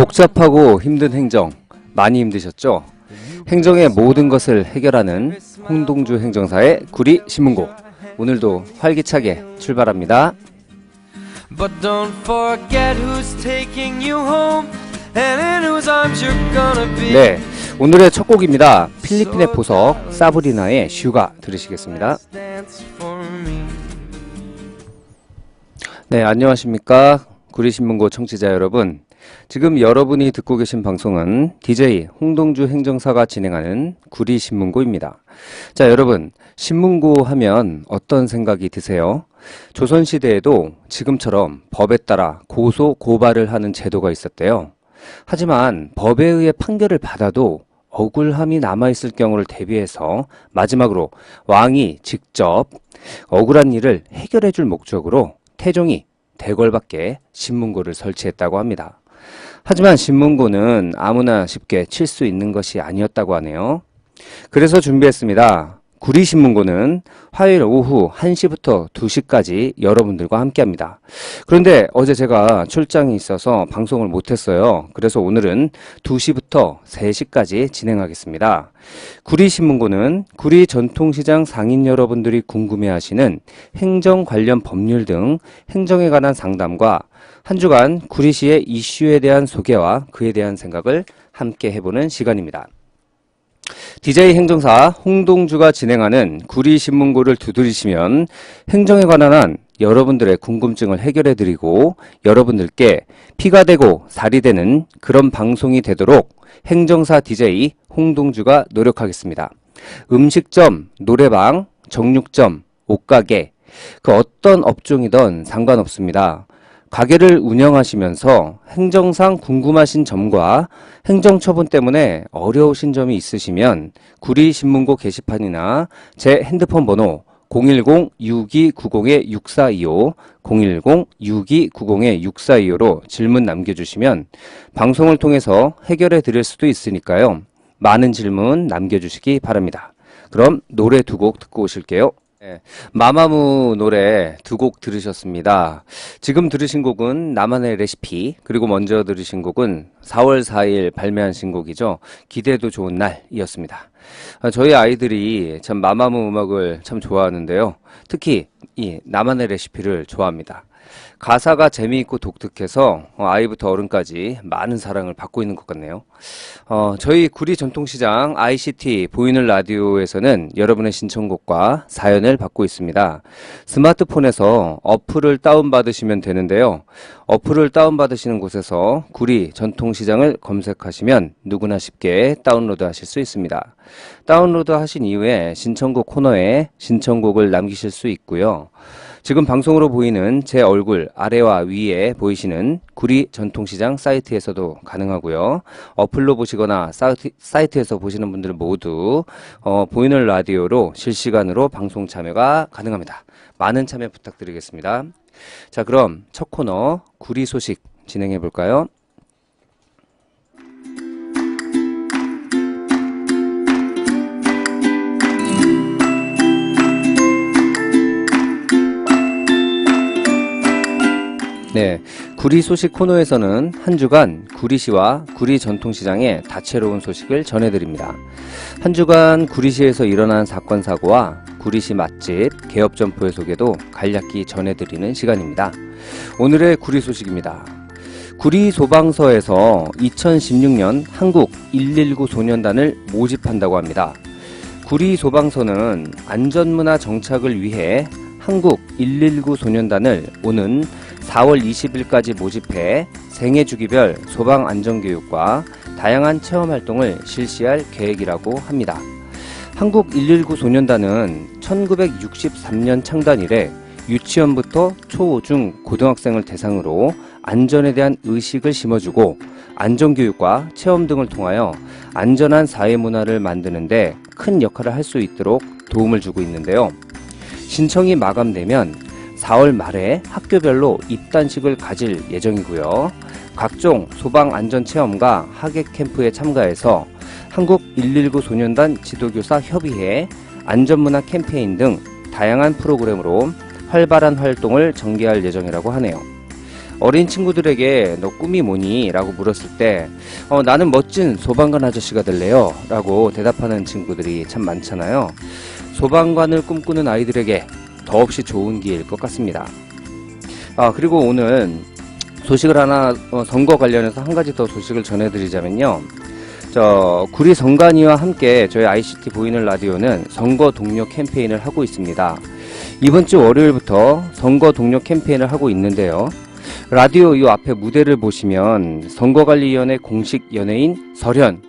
복잡하고 힘든 행정 많이 힘드셨죠? 행정의 모든 것을 해결하는 홍동주 행정사의 구리 신문고, 오늘도 활기차게 출발합니다. But don't forget who's taking you home and in whose arms you're gonna be. 네, 오늘의 첫 곡입니다. 필리핀의 보석 사브리나의 슈가 들으시겠습니다. 네, 안녕하십니까 구리신문고 청취자 여러분. 지금 여러분이 듣고 계신 방송은 DJ 홍동주 행정사가 진행하는 구리신문고입니다. 자, 여러분, 신문고 하면 어떤 생각이 드세요? 조선시대에도 지금처럼 법에 따라 고소, 고발을 하는 제도가 있었대요. 하지만 법에 의해 판결을 받아도 억울함이 남아있을 경우를 대비해서 마지막으로 왕이 직접 억울한 일을 해결해 줄 목적으로 태종이 대궐밖에 신문고를 설치했다고 합니다. 하지만 신문고는 아무나 쉽게 칠 수 있는 것이 아니었다고 하네요. 그래서 준비했습니다. 구리신문고는 화요일 오후 1시부터 2시까지 여러분들과 함께합니다. 그런데 어제 제가 출장이 있어서 방송을 못했어요. 그래서 오늘은 2시부터 3시까지 진행하겠습니다. 구리신문고는 구리 전통시장 상인 여러분들이 궁금해하시는 행정 관련 법률 등 행정에 관한 상담과 한 주간 구리시의 이슈에 대한 소개와 그에 대한 생각을 함께 해보는 시간입니다. DJ 행정사 홍동주가 진행하는 구리신문고를 두드리시면 행정에 관한 한 여러분들의 궁금증을 해결해드리고 여러분들께 피가 되고 살이 되는 그런 방송이 되도록 행정사 DJ 홍동주가 노력하겠습니다. 음식점, 노래방, 정육점, 옷가게, 그 어떤 업종이든 상관없습니다. 가게를 운영하시면서 행정상 궁금하신 점과 행정처분 때문에 어려우신 점이 있으시면 구리신문고 게시판이나 제 핸드폰 번호 010-6290-6425, 010-6290-6425로 질문 남겨주시면 방송을 통해서 해결해 드릴 수도 있으니까요. 많은 질문 남겨주시기 바랍니다. 그럼 노래 두 곡 듣고 오실게요. 네, 마마무 노래 두 곡 들으셨습니다. 지금 들으신 곡은 나만의 레시피, 그리고 먼저 들으신 곡은 4월 4일 발매한 신곡이죠. 기대도 좋은 날이었습니다. 저희 아이들이 참 마마무 음악을 참 좋아하는데요. 특히 이 나만의 레시피를 좋아합니다. 가사가 재미있고 독특해서 아이부터 어른까지 많은 사랑을 받고 있는 것 같네요. 저희 구리 전통시장 ICT 보이는 라디오에서는 여러분의 신청곡과 사연을 받고 있습니다. 스마트폰에서 어플을 다운받으시면 되는데요. 어플을 다운받으시는 곳에서 구리 전통시장을 검색하시면 누구나 쉽게 다운로드 하실 수 있습니다. 다운로드 하신 이후에 신청곡 코너에 신청곡을 남기실 수 있고요. 지금 방송으로 보이는 제 얼굴 아래와 위에 보이시는 구리 전통시장 사이트에서도 가능하고요. 어플로 보시거나 사이트에서 보시는 분들 모두 보이는 라디오로 실시간으로 방송 참여가 가능합니다. 많은 참여 부탁드리겠습니다. 자, 그럼 첫 코너 구리 소식 진행해 볼까요? 네, 구리 소식 코너에서는 한 주간 구리시와 구리 전통시장의 다채로운 소식을 전해드립니다. 한 주간 구리시에서 일어난 사건 사고와 구리시 맛집, 개업 점포의 소개도 간략히 전해드리는 시간입니다. 오늘의 구리 소식입니다. 구리 소방서에서 2016년 한국 119 소년단을 모집한다고 합니다. 구리 소방서는 안전문화 정착을 위해 한국 119 소년단을 오는 4월 20일까지 모집해 생애주기별 소방안전교육과 다양한 체험활동을 실시할 계획이라고 합니다. 한국 119 소년단은 1963년 창단 이래 유치원부터 초, 중, 고등학생을 대상으로 안전에 대한 의식을 심어주고 안전교육과 체험 등을 통하여 안전한 사회문화를 만드는 데 큰 역할을 할 수 있도록 도움을 주고 있는데요. 신청이 마감되면 4월 말에 학교별로 입단식을 가질 예정이고요. 각종 소방안전체험과 하객 캠프에 참가해서 한국 119 소년단 지도교사 협의회, 안전문화 캠페인 등 다양한 프로그램으로 활발한 활동을 전개할 예정이라고 하네요. 어린 친구들에게 너 꿈이 뭐니? 라고 물었을 때 나는 멋진 소방관 아저씨가 될래요 라고 대답하는 친구들이 참 많잖아요. 소방관을 꿈꾸는 아이들에게 더없이 좋은 기회일 것 같습니다. 그리고 오늘 소식을 하나 선거 관련해서 한 가지 더 소식을 전해드리자면요. 구리 선관위와 함께 저희 ICT 보이는 라디오는 선거 동료 캠페인을 하고 있습니다. 이번 주 월요일부터 선거 동료 캠페인을 하고 있는데요. 라디오 이 앞에 무대를 보시면 선거관리위원회 공식 연예인 설현,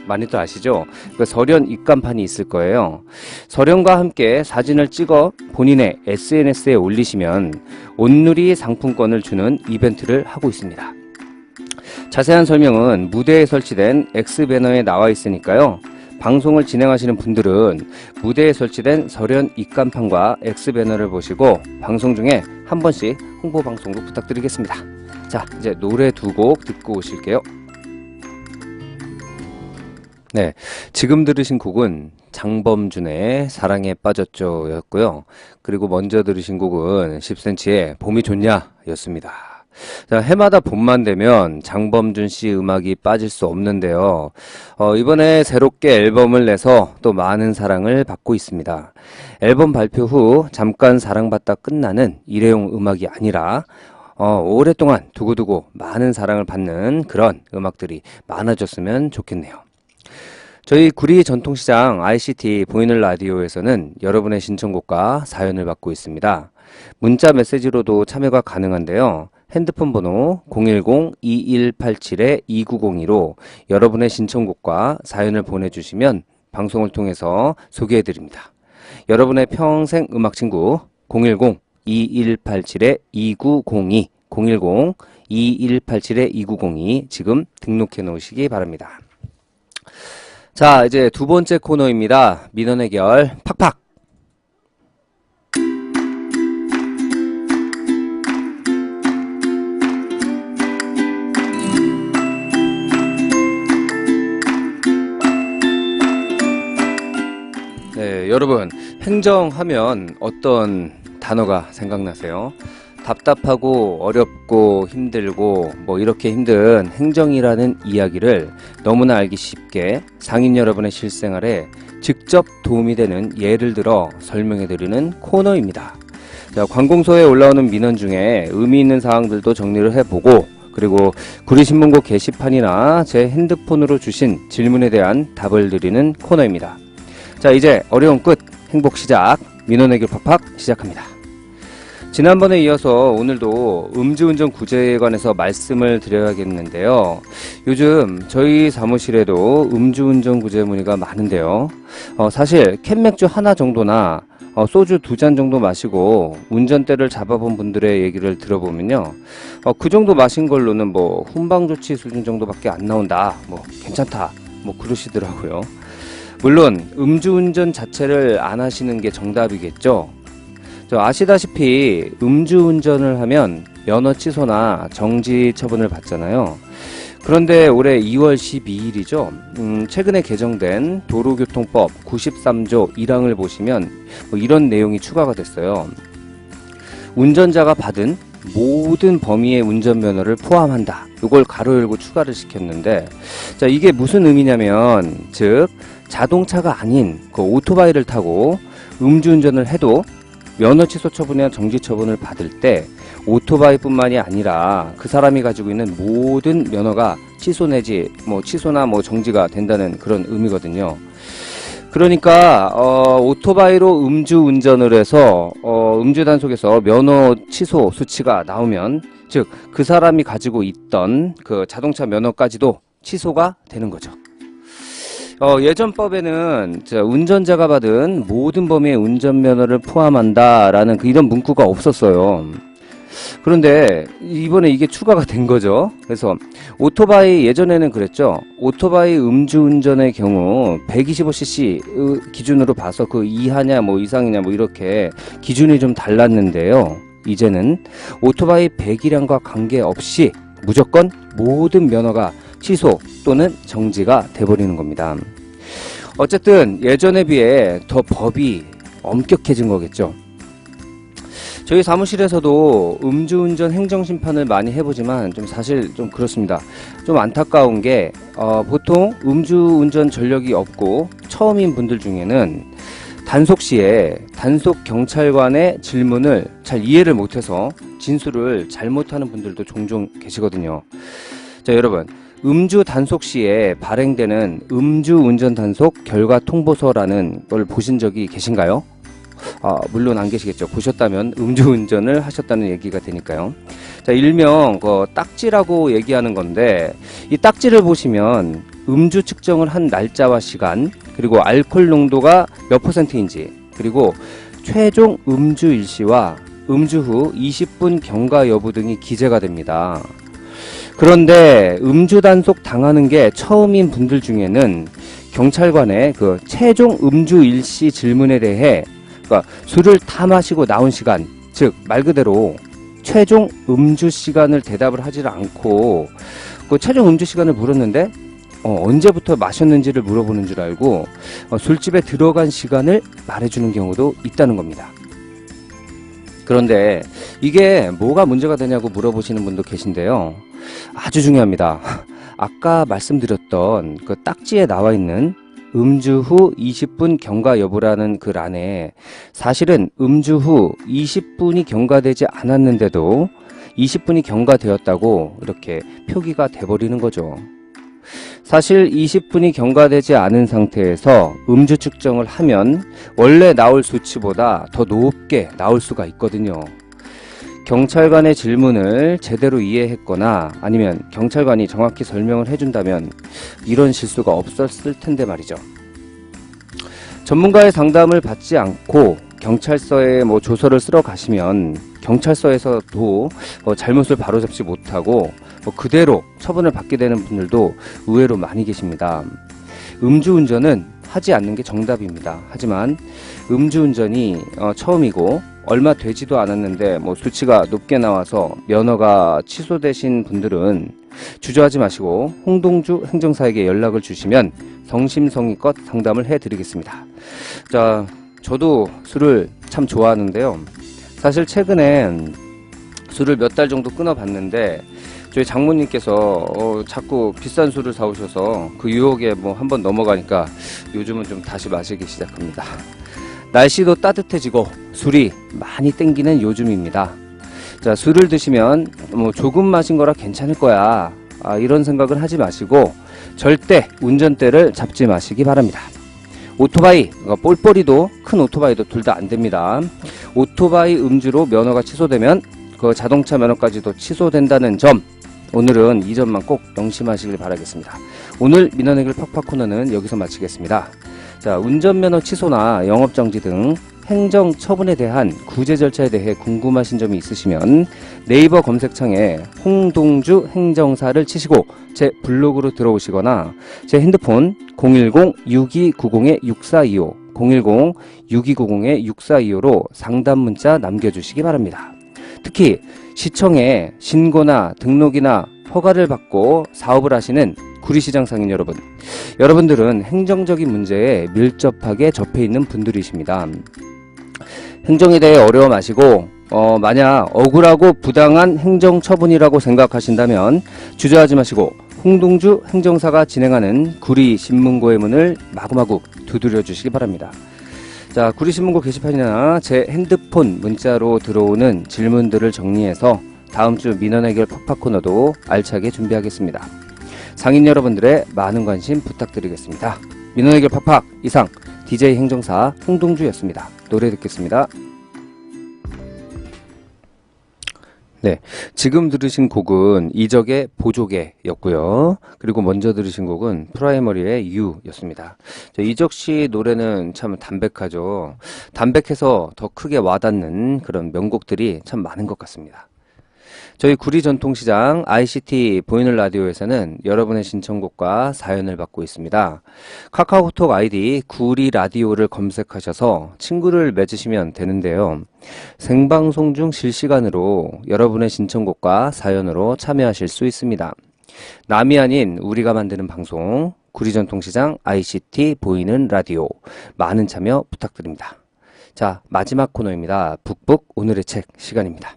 많이들 아시죠? 그 설현 입간판이 있을 거예요. 설현과 함께 사진을 찍어 본인의 SNS에 올리시면 온누리 상품권을 주는 이벤트를 하고 있습니다. 자세한 설명은 무대에 설치된 X배너에 나와 있으니까요. 방송을 진행하시는 분들은 무대에 설치된 설현 입간판과 X배너를 보시고 방송 중에 한 번씩 홍보 방송도 부탁드리겠습니다. 자, 이제 노래 두 곡 듣고 오실게요. 네, 지금 들으신 곡은 장범준의 사랑에 빠졌죠 였고요. 그리고 먼저 들으신 곡은 10cm의 봄이 좋냐 였습니다. 자, 해마다 봄만 되면 장범준 씨 음악이 빠질 수 없는데요. 이번에 새롭게 앨범을 내서 또 많은 사랑을 받고 있습니다. 앨범 발표 후 잠깐 사랑받다 끝나는 일회용 음악이 아니라 오랫동안 두고두고 많은 사랑을 받는 그런 음악들이 많아졌으면 좋겠네요. 저희 구리 전통시장 ICT 보이는 라디오에서는 여러분의 신청곡과 사연을 받고 있습니다. 문자 메시지로도 참여가 가능한데요. 핸드폰 번호 010-2187-2902로 여러분의 신청곡과 사연을 보내주시면 방송을 통해서 소개해드립니다. 여러분의 평생 음악친구 010-2187-2902 010-2187-2902 지금 등록해 놓으시기 바랍니다. 자, 이제 두 번째 코너입니다. 민원 해결 팍팍. 네, 여러분 행정하면 어떤 단어가 생각나세요? 답답하고 어렵고 힘들고 뭐 이렇게 힘든 행정이라는 이야기를 너무나 알기 쉽게 상인 여러분의 실생활에 직접 도움이 되는 예를 들어 설명해 드리는 코너입니다. 자, 관공서에 올라오는 민원 중에 의미 있는 사항들도 정리를 해보고 그리고 구리신문고 게시판이나 제 핸드폰으로 주신 질문에 대한 답을 드리는 코너입니다. 자, 이제 어려움 끝 행복 시작 민원 해결 팍팍 시작합니다. 지난번에 이어서 오늘도 음주운전 구제에 관해서 말씀을 드려야겠는데요. 요즘 저희 사무실에도 음주운전 구제 문의가 많은데요. 사실 캔맥주 하나 정도나 소주 2잔 정도 마시고 운전대를 잡아본 분들의 얘기를 들어보면요. 그 정도 마신 걸로는 뭐 훈방조치 수준 정도밖에 안 나온다. 뭐 괜찮다. 뭐 그러시더라고요. 물론 음주운전 자체를 안 하시는 게 정답이겠죠. 아시다시피 음주운전을 하면 면허 취소나 정지 처분을 받잖아요. 그런데 올해 2월 12일이죠. 최근에 개정된 도로교통법 93조 1항을 보시면 이런 내용이 추가가 됐어요. 운전자가 받은 모든 범위의 운전면허를 포함한다. 이걸 가로 열고 추가를 시켰는데, 자, 이게 무슨 의미냐면, 즉 자동차가 아닌 그 오토바이를 타고 음주운전을 해도 면허 취소 처분이나 정지 처분을 받을 때 오토바이뿐만이 아니라 그 사람이 가지고 있는 모든 면허가 취소 내지 뭐 취소나 뭐 정지가 된다는 그런 의미거든요. 그러니까 오토바이로 음주운전을 해서 음주 단속에서 면허 취소 수치가 나오면 즉 그 사람이 가지고 있던 그 자동차 면허까지도 취소가 되는 거죠. 예전 법에는 운전자가 받은 모든 범위의 운전면허를 포함한다라는 이런 문구가 없었어요. 그런데 이번에 이게 추가가 된 거죠. 그래서 오토바이 예전에는 그랬죠. 오토바이 음주운전의 경우 125cc 기준으로 봐서 그 이하냐 뭐 이상이냐 뭐 이렇게 기준이 좀 달랐는데요. 이제는 오토바이 배기량과 관계없이 무조건 모든 면허가 취소 또는 정지가 돼버리는 겁니다. 어쨌든 예전에 비해 더 법이 엄격해진 거겠죠. 저희 사무실에서도 음주운전 행정심판을 많이 해보지만 좀 사실 좀 그렇습니다. 좀 안타까운 게 보통 음주운전 전력이 없고 처음인 분들 중에는 단속 시에 단속 경찰관의 질문을 잘 이해를 못해서 진술을 잘못하는 분들도 종종 계시거든요. 자, 여러분, 음주 단속 시에 발행되는 음주운전 단속 결과 통보서라는 걸 보신 적이 계신가요? 물론 안 계시겠죠. 보셨다면 음주운전을 하셨다는 얘기가 되니까요. 자, 일명 딱지라고 얘기하는 건데, 이 딱지를 보시면 음주 측정을 한 날짜와 시간, 그리고 알코올 농도가 몇 %인지, 그리고 최종 음주 일시와 음주 후 20분 경과 여부 등이 기재가 됩니다. 그런데 음주 단속 당하는 게 처음인 분들 중에는 경찰관의 그 최종 음주 일시 질문에 대해, 그러니까 술을 다 마시고 나온 시간, 즉 말 그대로 최종 음주 시간을 대답을 하지를 않고 그 최종 음주 시간을 물었는데 언제부터 마셨는지를 물어보는 줄 알고 술집에 들어간 시간을 말해주는 경우도 있다는 겁니다. 그런데 이게 뭐가 문제가 되냐고 물어보시는 분도 계신데요. 아주 중요합니다. 아까 말씀드렸던 그 딱지에 나와 있는 음주 후 20분 경과 여부라는 글 안에 사실은 음주 후 20분이 경과되지 않았는데도 20분이 경과되었다고 이렇게 표기가 돼버리는 거죠. 사실 20분이 경과되지 않은 상태에서 음주 측정을 하면 원래 나올 수치보다 더 높게 나올 수가 있거든요. 경찰관의 질문을 제대로 이해했거나 아니면 경찰관이 정확히 설명을 해준다면 이런 실수가 없었을 텐데 말이죠. 전문가의 상담을 받지 않고 경찰서에 조서를 쓰러 가시면 경찰서에서도 잘못을 바로잡지 못하고 그대로 처분을 받게 되는 분들도 의외로 많이 계십니다. 음주운전은 하지 않는 게 정답입니다. 하지만 음주운전이 처음이고 얼마 되지도 않았는데 수치가 높게 나와서 면허가 취소되신 분들은 주저하지 마시고 홍동주 행정사에게 연락을 주시면 성심성의껏 상담을 해드리겠습니다. 자, 저도 술을 참 좋아하는데요. 사실 최근에 술을 몇 달 정도 끊어봤는데 저희 장모님께서 자꾸 비싼 술을 사오셔서 그 유혹에 한번 넘어가니까 요즘은 좀 다시 마시기 시작합니다. 날씨도 따뜻해지고 술이 많이 땡기는 요즘입니다. 자, 술을 드시면 조금 마신 거라 괜찮을 거야, 이런 생각을 하지 마시고 절대 운전대를 잡지 마시기 바랍니다. 오토바이, 뻘뻘이도 큰 오토바이도 둘 다 안 됩니다. 오토바이 음주로 면허가 취소되면 그 자동차 면허까지도 취소된다는 점, 오늘은 이 점만 꼭 명심하시길 바라겠습니다. 오늘 민원해결 팍팍 코너는 여기서 마치겠습니다. 자, 운전면허 취소나 영업정지 등 행정처분에 대한 구제 절차에 대해 궁금하신 점이 있으시면 네이버 검색창에 홍동주 행정사를 치시고 제 블로그로 들어오시거나 제 핸드폰 010-6290-6425 010-6290-6425로 상담 문자 남겨주시기 바랍니다. 특히 시청에 신고나 등록이나 허가를 받고 사업을 하시는 구리시장 상인 여러분들은 행정적인 문제에 밀접하게 접해 있는 분들이십니다. 행정에 대해 어려워 마시고 만약 억울하고 부당한 행정처분이라고 생각하신다면 주저하지 마시고 홍동주 행정사가 진행하는 구리신문고의 문을 마구마구 두드려 주시기 바랍니다. 자, 구리신문고 게시판이나 제 핸드폰 문자로 들어오는 질문들을 정리해서 다음주 민원해결 팍팍 코너도 알차게 준비하겠습니다. 상인 여러분들의 많은 관심 부탁드리겠습니다. 민원해결 팍팍 이상 DJ 행정사 홍동주였습니다. 노래 듣겠습니다. 네, 지금 들으신 곡은 이적의 보조개였고요. 그리고 먼저 들으신 곡은 프라이머리의 유였습니다. 이적 씨 노래는 참 담백하죠. 담백해서 더 크게 와닿는 그런 명곡들이 참 많은 것 같습니다. 저희 구리 전통시장 ICT 보이는 라디오에서는 여러분의 신청곡과 사연을 받고 있습니다. 카카오톡 아이디 구리 라디오를 검색하셔서 친구를 맺으시면 되는데요. 생방송 중 실시간으로 여러분의 신청곡과 사연으로 참여하실 수 있습니다. 남이 아닌 우리가 만드는 방송 구리 전통시장 ICT 보이는 라디오 많은 참여 부탁드립니다. 자, 마지막 코너입니다. 북북 오늘의 책 시간입니다.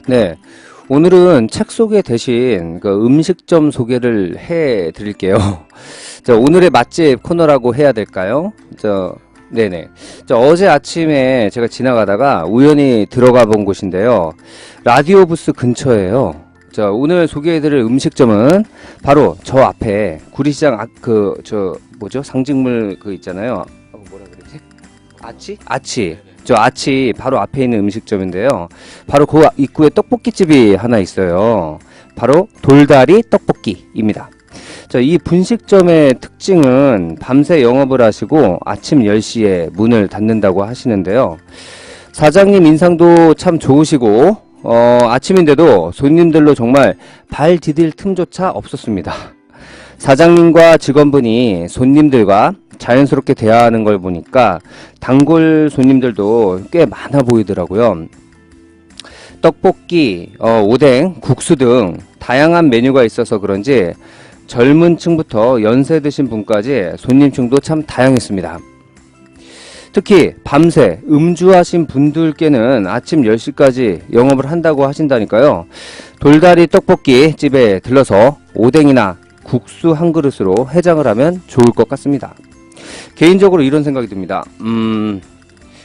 네, 오늘은 책 소개 대신 그 음식점 소개를 해 드릴게요. 오늘의 맛집 코너라고 해야 될까요? 네네. 어제 아침에 제가 지나가다가 우연히 들어가 본 곳인데요. 라디오 부스 근처예요. 오늘 소개해드릴 음식점은 바로 저 앞에 구리시장 상징물 있잖아요. 뭐라 그러지? 아치. 아치 바로 앞에 있는 음식점인데요. 바로 그 입구에 떡볶이집이 하나 있어요. 바로 돌다리 떡볶이입니다. 이 분식점의 특징은 밤새 영업을 하시고 아침 10시에 문을 닫는다고 하시는데요. 사장님 인상도 참 좋으시고 아침인데도 손님들로 정말 발 디딜 틈조차 없었습니다. 사장님과 직원분이 손님들과 자연스럽게 대화하는 걸 보니까 단골 손님들도 꽤 많아 보이더라고요. 떡볶이, 오뎅, 국수 등 다양한 메뉴가 있어서 그런지 젊은 층부터 연세 드신 분까지 손님층도 참 다양했습니다. 특히 밤새 음주하신 분들께는 아침 10시까지 영업을 한다고 하신다니까요. 돌다리 떡볶이 집에 들러서 오뎅이나 국수 한 그릇으로 해장을 하면 좋을 것 같습니다. 개인적으로 이런 생각이 듭니다.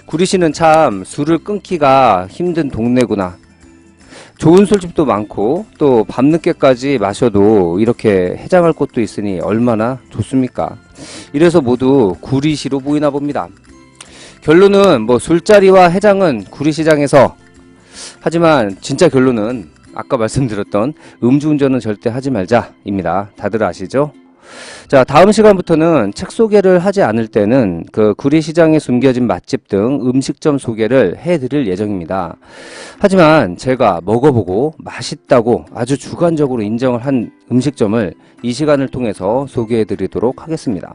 구리시는 참 술을 끊기가 힘든 동네구나. 좋은 술집도 많고 또 밤늦게까지 마셔도 이렇게 해장할 곳도 있으니 얼마나 좋습니까? 이래서 모두 구리시로 보이나 봅니다. 결론은 술자리와 해장은 구리시장에서, 하지만 진짜 결론은 아까 말씀드렸던 음주운전은 절대 하지 말자입니다. 다들 아시죠? 자, 다음 시간부터는 책 소개를 하지 않을 때는 그 구리시장에 숨겨진 맛집 등 음식점 소개를 해드릴 예정입니다. 하지만 제가 먹어보고 맛있다고 아주 주관적으로 인정을 한 음식점을 이 시간을 통해서 소개해드리도록 하겠습니다.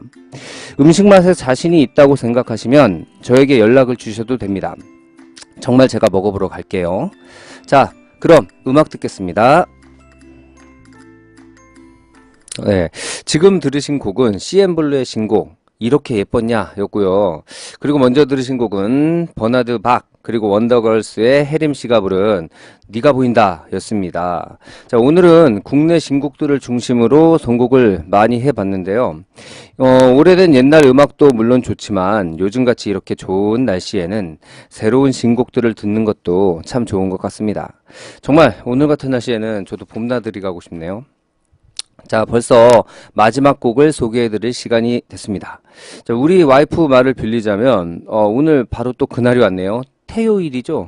음식 맛에 자신이 있다고 생각하시면 저에게 연락을 주셔도 됩니다. 정말 제가 먹어보러 갈게요. 자, 그럼 음악 듣겠습니다. 네, 지금 들으신 곡은 CN블루의 신곡 이렇게 예뻤냐 였고요. 그리고 먼저 들으신 곡은 버나드 박 그리고 원더걸스의 혜림씨가 부른 네가 보인다 였습니다. 자, 오늘은 국내 신곡들을 중심으로 선곡을 많이 해봤는데요. 오래된 옛날 음악도 물론 좋지만 요즘같이 이렇게 좋은 날씨에는 새로운 신곡들을 듣는 것도 참 좋은 것 같습니다. 정말 오늘 같은 날씨에는 저도 봄나들이 가고 싶네요. 자, 벌써 마지막 곡을 소개해드릴 시간이 됐습니다. 자, 우리 와이프 말을 빌리자면 오늘 바로 또 그날이 왔네요. 태요일이죠.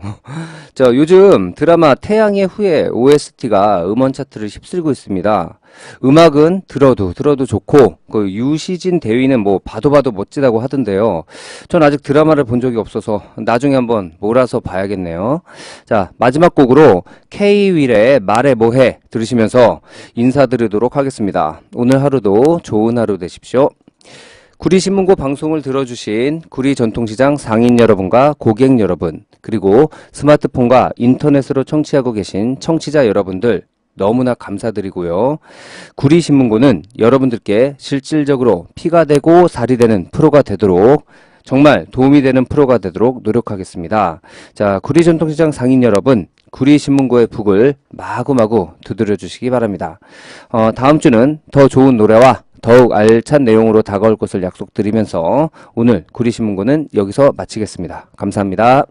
자, 요즘 드라마 태양의 후예 OST가 음원 차트를 휩쓸고 있습니다. 음악은 들어도 좋고 그 유시진 대위는 봐도 멋지다고 하던데요. 전 아직 드라마를 본 적이 없어서 나중에 한번 몰아서 봐야겠네요. 자, 마지막 곡으로 K-윌의 말해 뭐해 들으시면서 인사드리도록 하겠습니다. 오늘 하루도 좋은 하루 되십시오. 구리신문고 방송을 들어주신 구리 전통시장 상인 여러분과 고객 여러분, 그리고 스마트폰과 인터넷으로 청취하고 계신 청취자 여러분들 너무나 감사드리고요. 구리신문고는 여러분들께 실질적으로 피가 되고 살이 되는 프로가 되도록, 정말 도움이 되는 프로가 되도록 노력하겠습니다. 자, 구리 전통시장 상인 여러분, 구리신문고의 북을 마구마구 두드려 주시기 바랍니다. 다음 주는 더 좋은 노래와 더욱 알찬 내용으로 다가올 것을 약속드리면서 오늘 구리신문고는 여기서 마치겠습니다. 감사합니다.